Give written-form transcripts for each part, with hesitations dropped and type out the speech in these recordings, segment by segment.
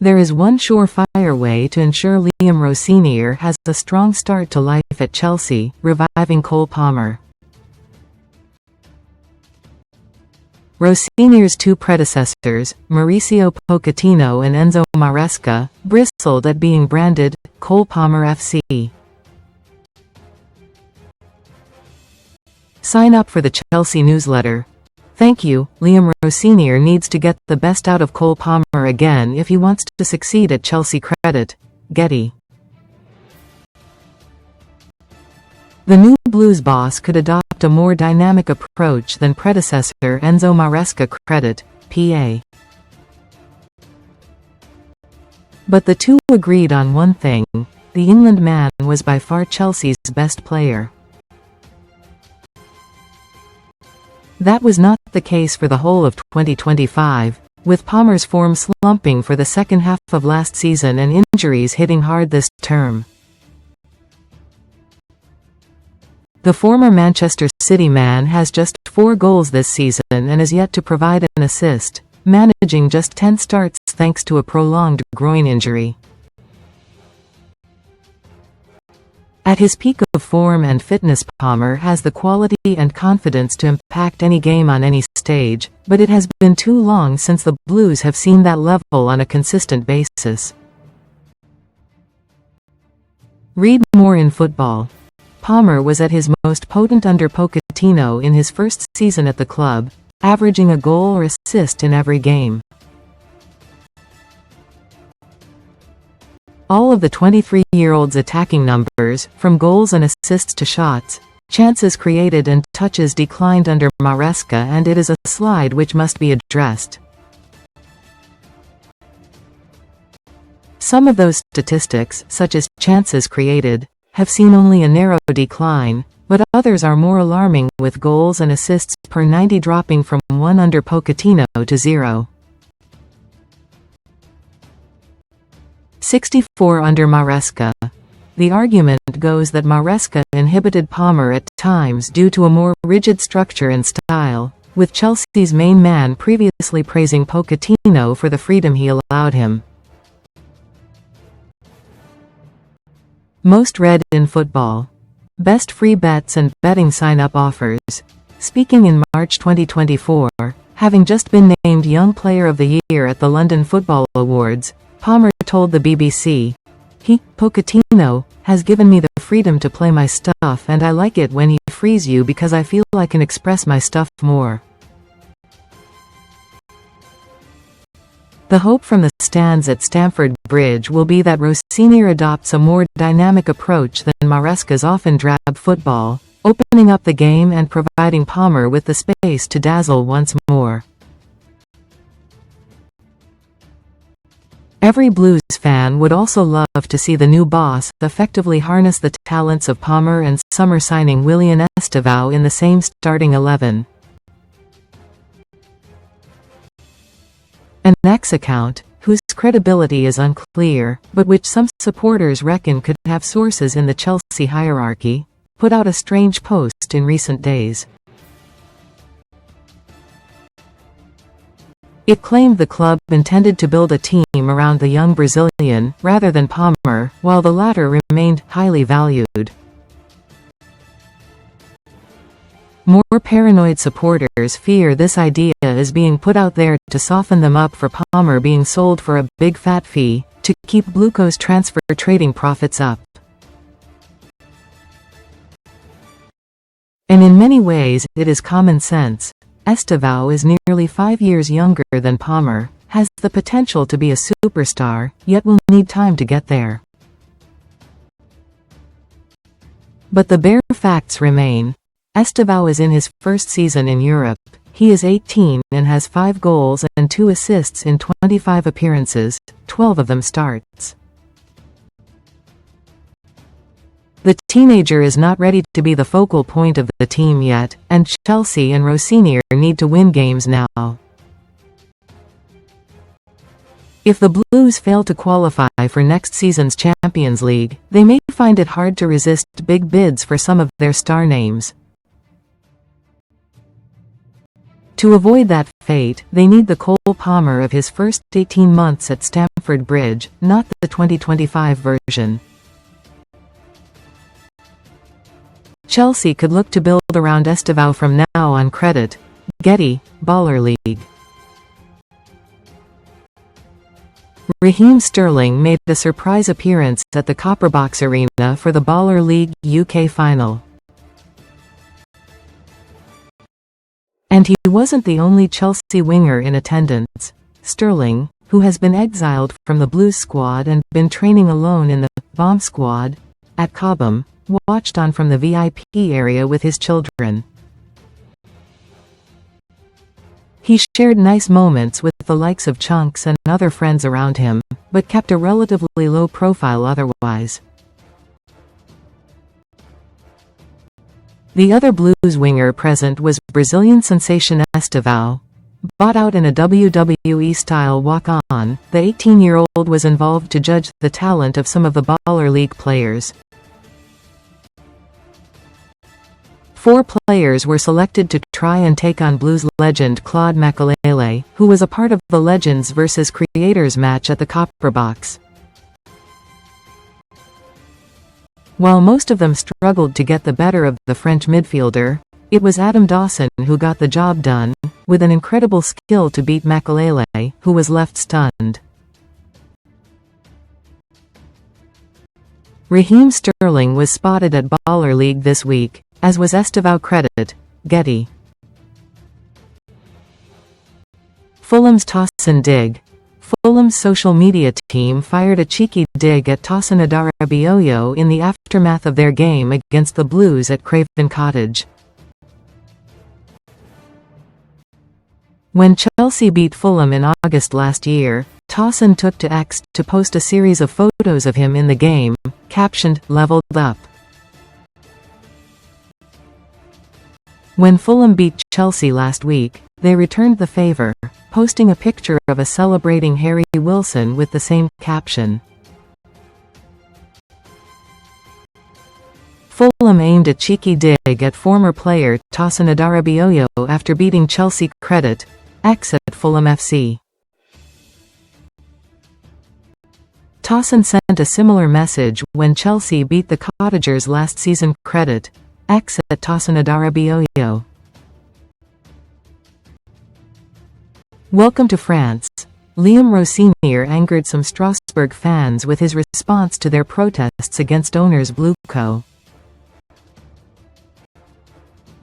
There is one surefire way to ensure Liam Rosenior has a strong start to life at Chelsea: reviving Cole Palmer. Rosenior's two predecessors, Mauricio Pochettino and Enzo Maresca, bristled at being branded Cole Palmer FC. Sign up for the Chelsea newsletter. Thank you. Liam Rosenior needs to get the best out of Cole Palmer again if he wants to succeed at ChelseaCredit. Getty. The new Blues boss could adopt a more dynamic approach than predecessor Enzo MarescaCredit, PA. But the two agreed on one thing: the England man was by far Chelsea's best player. That was not the case for the whole of 2025, with Palmer's form slumping for the second half of last season and injuries hitting hard this term. The former Manchester City man has just 4 goals this season and is yet to provide an assist, managing just 10 starts thanks to a prolonged groin injury. At his peak of form and fitness, Palmer has the quality and confidence to impact any game on any stage, but it has been too long since the Blues have seen that level on a consistent basis. Read more in football. Palmer was at his most potent under Pochettino in his first season at the club, averaging a goal or assist in every game. All of the 23-year-old's attacking numbers, from goals and assists to shots, chances created and touches, declined under Maresca, and it is a slide which must be addressed. Some of those statistics, such as chances created, have seen only a narrow decline, but others are more alarming, with goals and assists per 90 dropping from 1 under Pochettino to 0. 64 under Maresca. The argument goes that Maresca inhibited Palmer at times due to a more rigid structure and style, with Chelsea's main man previously praising Pochettino for the freedom he allowed him. Most read in football. Best free bets and betting sign-up offers. Speaking in March 2024, having just been named Young Player of the Year at the London Football Awards, Palmer told the BBC, Pochettino, has given me the freedom to play my stuff, and I like it when he frees you because I feel I can express my stuff more. The hope from the stands at Stamford Bridge will be that Rosenior adopts a more dynamic approach than Maresca's often drab football, opening up the game and providing Palmer with the space to dazzle once more. Every Blues fan would also love to see the new boss effectively harness the talents of Palmer and summer signing Willian Estevao in the same starting 11. An ex-account, whose credibility is unclear, but which some supporters reckon could have sources in the Chelsea hierarchy, put out a strange post in recent days. It claimed the club intended to build a team around the young Brazilian, rather than Palmer, while the latter remained highly valued. More paranoid supporters fear this idea is being put out there to soften them up for Palmer being sold for a big fat fee, to keep Blueco's transfer trading profits up. And in many ways, it is common sense. Estevao is nearly 5 years younger than Palmer, has the potential to be a superstar, yet will need time to get there. But the bare facts remain. Estevao is in his first season in Europe. He is 18 and has 5 goals and 2 assists in 25 appearances, 12 of them starts. The teenager is not ready to be the focal point of the team yet, and Chelsea and Rosenior need to win games now. If the Blues fail to qualify for next season's Champions League, they may find it hard to resist big bids for some of their star names. To avoid that fate, they need the Cole Palmer of his first 18 months at Stamford Bridge, not the 2025 version. Chelsea could look to build around Estevao from now on. Credit. Getty, Baller League. Raheem Sterling made a surprise appearance at the Copperbox Arena for the Baller League UK final. And he wasn't the only Chelsea winger in attendance. Sterling, who has been exiled from the Blues squad and been training alone in the Bomb squad at Cobham, watched on from the VIP area with his children. He shared nice moments with the likes of Chunks and other friends around him, but kept a relatively low profile otherwise. The other Blues winger present was Brazilian sensation Estevao. Bought out in a WWE-style walk-on, the 18-year-old was involved to judge the talent of some of the Baller League players. 4 players were selected to try and take on Blues legend Claude Makélélé, who was a part of the Legends vs Creators match at the Copperbox. While most of them struggled to get the better of the French midfielder, it was Adam Dawson who got the job done, with an incredible skill to beat Makélélé, who was left stunned. Raheem Sterling was spotted at Baller League this week, as was Estevao. Credit. Getty. Fulham's Tosin dig. Fulham's social media team fired a cheeky dig at Tosin Adarabioyo in the aftermath of their game against the Blues at Craven Cottage. When Chelsea beat Fulham in August last year, Tosin took to X to post a series of photos of him in the game, captioned, "Leveled up." When Fulham beat Chelsea last week, they returned the favor, posting a picture of a celebrating Harry Wilson with the same caption. Fulham aimed a cheeky dig at former player Tosin Adarabioyo after beating ChelseaCredit X at Fulham FC. Tosin sent a similar message when Chelsea beat the Cottagers last season. Credit. X at Tosin Adarabioyo. Welcome to France. Liam Rosenior angered some Strasbourg fans with his response to their protests against owners Bluco.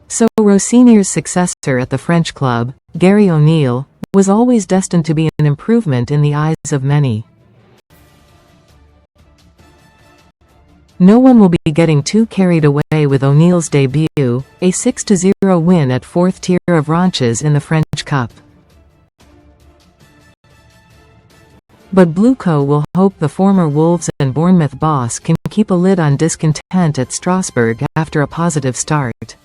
So Rosenior's successor at the French club, Gary O'Neill, was always destined to be an improvement in the eyes of many. No one will be getting too carried away with O'Neill's debut, a 6-0 win at 4th tier of Ranches in the French Cup. But Bluco will hope the former Wolves and Bournemouth boss can keep a lid on discontent at Strasbourg after a positive start.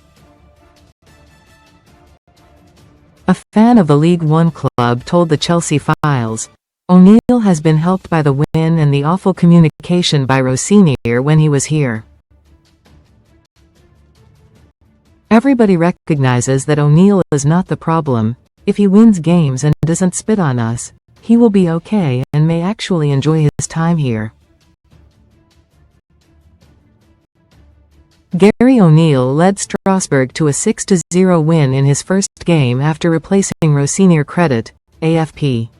A fan of the League One club told the Chelsea Files, "O'Neill has been helped by the win and the awful communication by Rosenior when he was here. Everybody recognizes that O'Neill is not the problem. If he wins games and doesn't spit on us, he will be okay and may actually enjoy his time here." Gary O'Neill led Strasbourg to a 6-0 win in his first game after replacing Rosenior. Credit. AFP.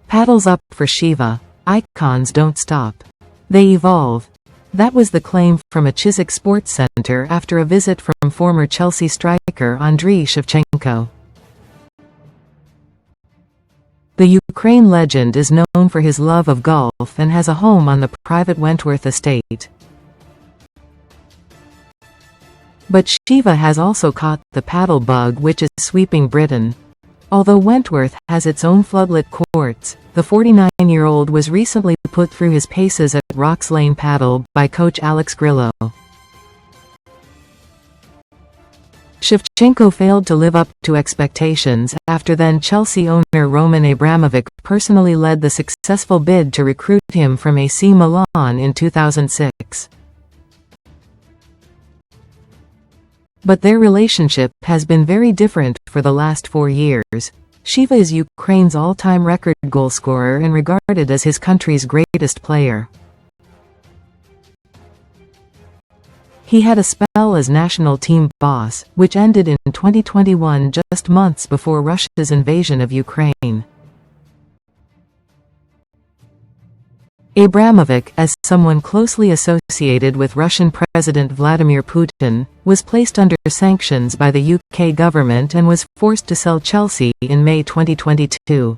Paddles up for Shiva. Icons don't stop. They evolve. That was the claim from a Chiswick Sports Centre after a visit from former Chelsea striker Andriy Shevchenko. The Ukraine legend is known for his love of golf and has a home on the private Wentworth estate. But Shiva has also caught the paddle bug which is sweeping Britain. Although Wentworth has its own floodlit courts, the 49-year-old was recently put through his paces at Rocks Lane Paddle by coach Alex Grillo. Shevchenko failed to live up to expectations after then Chelsea owner Roman Abramovich personally led the successful bid to recruit him from AC Milan in 2006. But their relationship has been very different for the last 4 years. Shiva is Ukraine's all-time record goalscorer and regarded as his country's greatest player. He had a spell as national team boss, which ended in 2021, just months before Russia's invasion of Ukraine. Abramovich, as someone closely associated with Russian President Vladimir Putin, was placed under sanctions by the UK government and was forced to sell Chelsea in May 2022.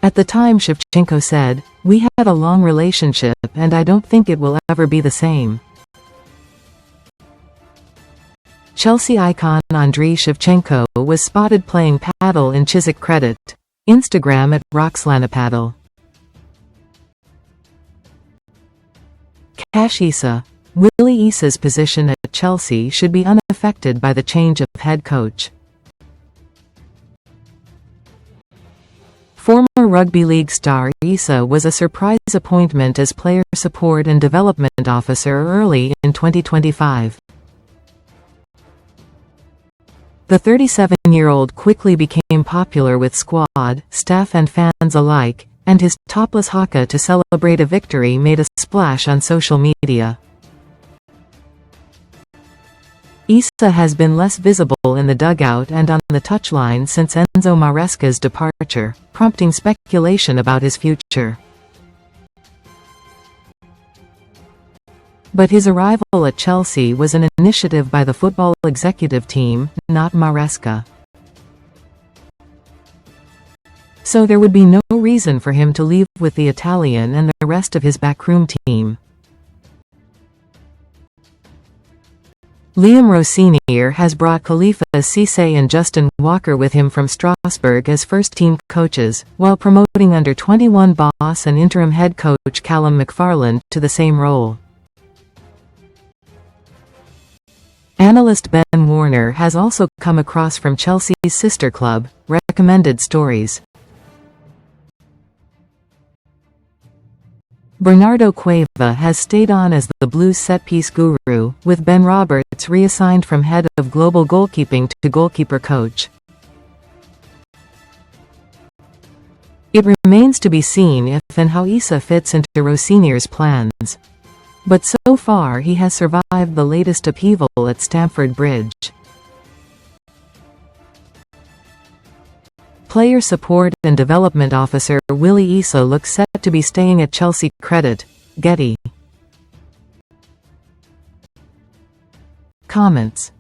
At the time, Shevchenko said, "We had a long relationship and I don't think it will ever be the same." Chelsea icon Andriy Shevchenko was spotted playing paddle in ChelseaCredit. Instagram at @RoxlanaPaddle. Cash Issa. Willy Issa's position at Chelsea should be unaffected by the change of head coach. Former rugby league star Issa was a surprise appointment as player support and development officer early in 2025. The 37-year-old quickly became popular with squad, staff and fans alike, and his topless haka to celebrate a victory made a splash on social media. Issa has been less visible in the dugout and on the touchline since Enzo Maresca's departure, prompting speculation about his future. But his arrival at Chelsea was an initiative by the football executive team, not Maresca. So there would be no reason for him to leave with the Italian and the rest of his backroom team. Liam Rosenior has brought Khalifa Cisse and Justin Walker with him from Strasbourg as first-team coaches, while promoting under-21 boss and interim head coach Callum McFarland to the same role. Analyst Ben Warner has also come across from Chelsea's sister club, Recommended Stories. Bernardo Cueva has stayed on as the Blues set-piece guru, with Ben Roberts reassigned from head of global goalkeeping to goalkeeper coach. It remains to be seen if and how Issa fits into Rosenior's plans. But so far he has survived the latest upheaval at Stamford Bridge. Player support and development officer Willy Issa looks set to be staying at ChelseaCredit. Getty. Comments.